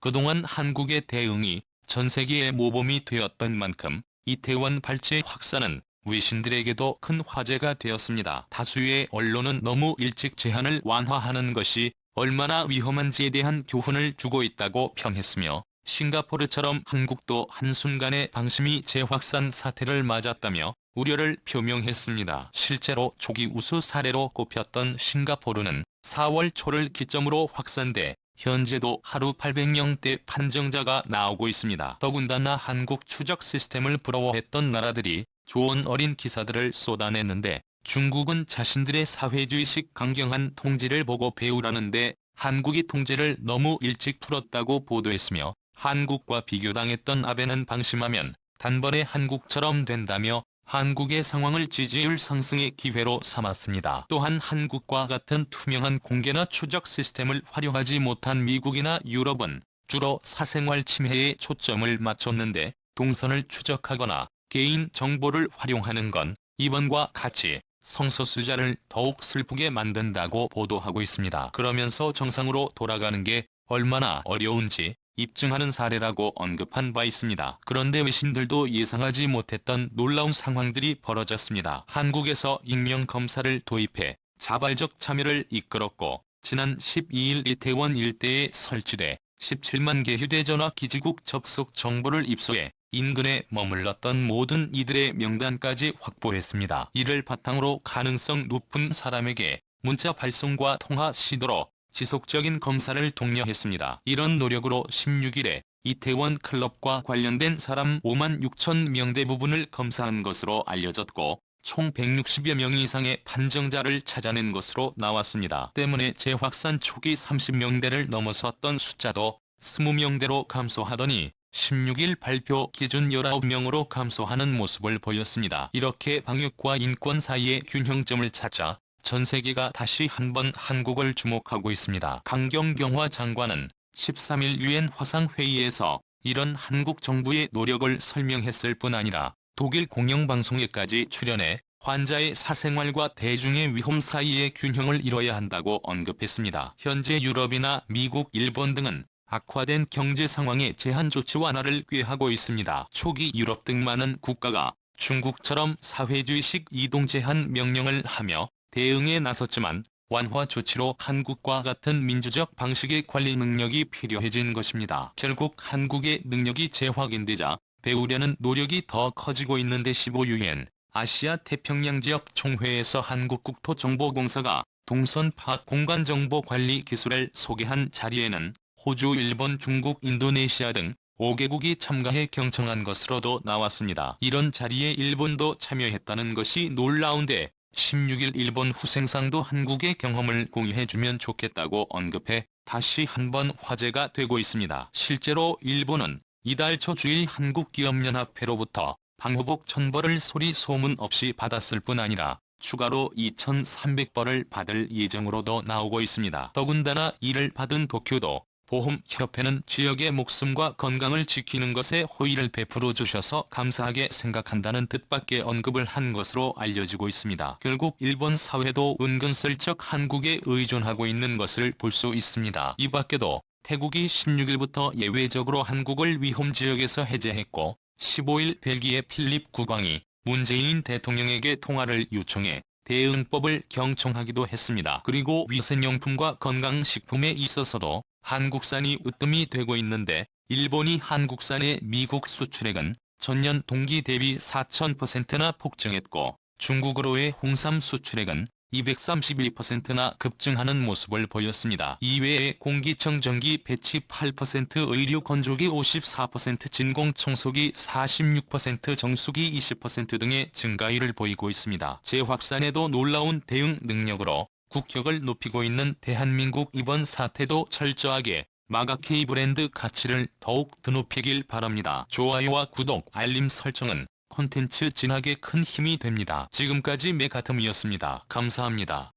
그동안 한국의 대응이 전 세계의 모범이 되었던 만큼 이태원 발제 확산은 외신들에게도 큰 화제가 되었습니다. 다수의 언론은 너무 일찍 제한을 완화하는 것이 얼마나 위험한지에 대한 교훈을 주고 있다고 평했으며, 싱가포르처럼 한국도 한순간에 방심이 재확산 사태를 맞았다며 우려를 표명했습니다. 실제로 초기 우수 사례로 꼽혔던 싱가포르는 4월 초를 기점으로 확산돼 현재도 하루 800명대 판정자가 나오고 있습니다. 더군다나 한국 추적 시스템을 부러워했던 나라들이 조언 어린 기사들을 쏟아냈는데, 중국은 자신들의 사회주의식 강경한 통제를 보고 배우라는데 한국이 통제를 너무 일찍 풀었다고 보도했으며, 한국과 비교당했던 아베는 방심하면 단번에 한국처럼 된다며 한국의 상황을 지지율 상승의 기회로 삼았습니다. 또한 한국과 같은 투명한 공개나 추적 시스템을 활용하지 못한 미국이나 유럽은 주로 사생활 침해에 초점을 맞췄는데, 동선을 추적하거나 개인 정보를 활용하는 건 이번과 같이 성소수자를 더욱 슬프게 만든다고 보도하고 있습니다. 그러면서 정상으로 돌아가는 게 얼마나 어려운지 입증하는 사례라고 언급한 바 있습니다. 그런데 외신들도 예상하지 못했던 놀라운 상황들이 벌어졌습니다. 한국에서 익명검사를 도입해 자발적 참여를 이끌었고, 지난 12일 이태원 일대에 설치돼 17만 개 휴대전화 기지국 접속 정보를 입수해 인근에 머물렀던 모든 이들의 명단까지 확보했습니다. 이를 바탕으로 가능성 높은 사람에게 문자 발송과 통화 시도로 지속적인 검사를 독려했습니다. 이런 노력으로 16일에 이태원 클럽과 관련된 사람 5만 6천 명 대부분을 검사한 것으로 알려졌고, 총 160여 명 이상의 판정자를 찾아낸 것으로 나왔습니다. 때문에 재확산 초기 30명대를 넘어섰던 숫자도 20명대로 감소하더니 16일 발표 기준 19명으로 감소하는 모습을 보였습니다. 이렇게 방역과 인권 사이의 균형점을 찾자 전 세계가 다시 한번 한국을 주목하고 있습니다. 강경경화 장관은 13일 유엔 화상회의에서 이런 한국 정부의 노력을 설명했을 뿐 아니라 독일 공영방송에까지 출연해 환자의 사생활과 대중의 위험 사이의 균형을 이뤄야 한다고 언급했습니다. 현재 유럽이나 미국, 일본 등은 악화된 경제 상황에 제한 조치 완화를 꾀하고 있습니다. 초기 유럽 등 많은 국가가 중국처럼 사회주의식 이동 제한 명령을 하며 대응에 나섰지만, 완화 조치로 한국과 같은 민주적 방식의 관리 능력이 필요해진 것입니다. 결국 한국의 능력이 재확인되자 배우려는 노력이 더 커지고 있는데, 15유엔 아시아 태평양 지역 총회에서 한국국토정보공사가 동선 파악 공간정보 관리 기술을 소개한 자리에는 호주, 일본, 중국, 인도네시아 등 5개국이 참가해 경청한 것으로도 나왔습니다. 이런 자리에 일본도 참여했다는 것이 놀라운데, 16일 일본 후생상도 한국의 경험을 공유해주면 좋겠다고 언급해 다시 한번 화제가 되고 있습니다. 실제로 일본은 이달 초 주일 한국기업연합회로부터 방호복 1000벌을 소리 소문 없이 받았을 뿐 아니라 추가로 2300벌을 받을 예정으로도 나오고 있습니다. 더군다나 이를 받은 도쿄도 보험협회는 지역의 목숨과 건강을 지키는 것에 호의를 베풀어 주셔서 감사하게 생각한다는 뜻밖의 언급을 한 것으로 알려지고 있습니다. 결국 일본 사회도 은근슬쩍 한국에 의존하고 있는 것을 볼 수 있습니다. 이 밖에도 태국이 16일부터 예외적으로 한국을 위험지역에서 해제했고, 15일 벨기에 필립 국왕이 문재인 대통령에게 통화를 요청해 대응법을 경청하기도 했습니다. 그리고 위생용품과 건강식품에 있어서도 한국산이 으뜸이 되고 있는데, 일본이 한국산의 미국 수출액은 전년 동기 대비 4000%나 폭증했고, 중국으로의 홍삼 수출액은 232%나 급증하는 모습을 보였습니다. 이외에 공기청정기 배치 8%, 의류 건조기 54%, 진공청소기 46%, 정수기 20% 등의 증가율을 보이고 있습니다. 재확산에도 놀라운 대응 능력으로 국격을 높이고 있는 대한민국, 이번 사태도 철저하게 마가 K 브랜드 가치를 더욱 드높이길 바랍니다. 좋아요와 구독, 알림 설정은 콘텐츠 진학에 큰 힘이 됩니다. 지금까지 메가텀이었습니다. 감사합니다.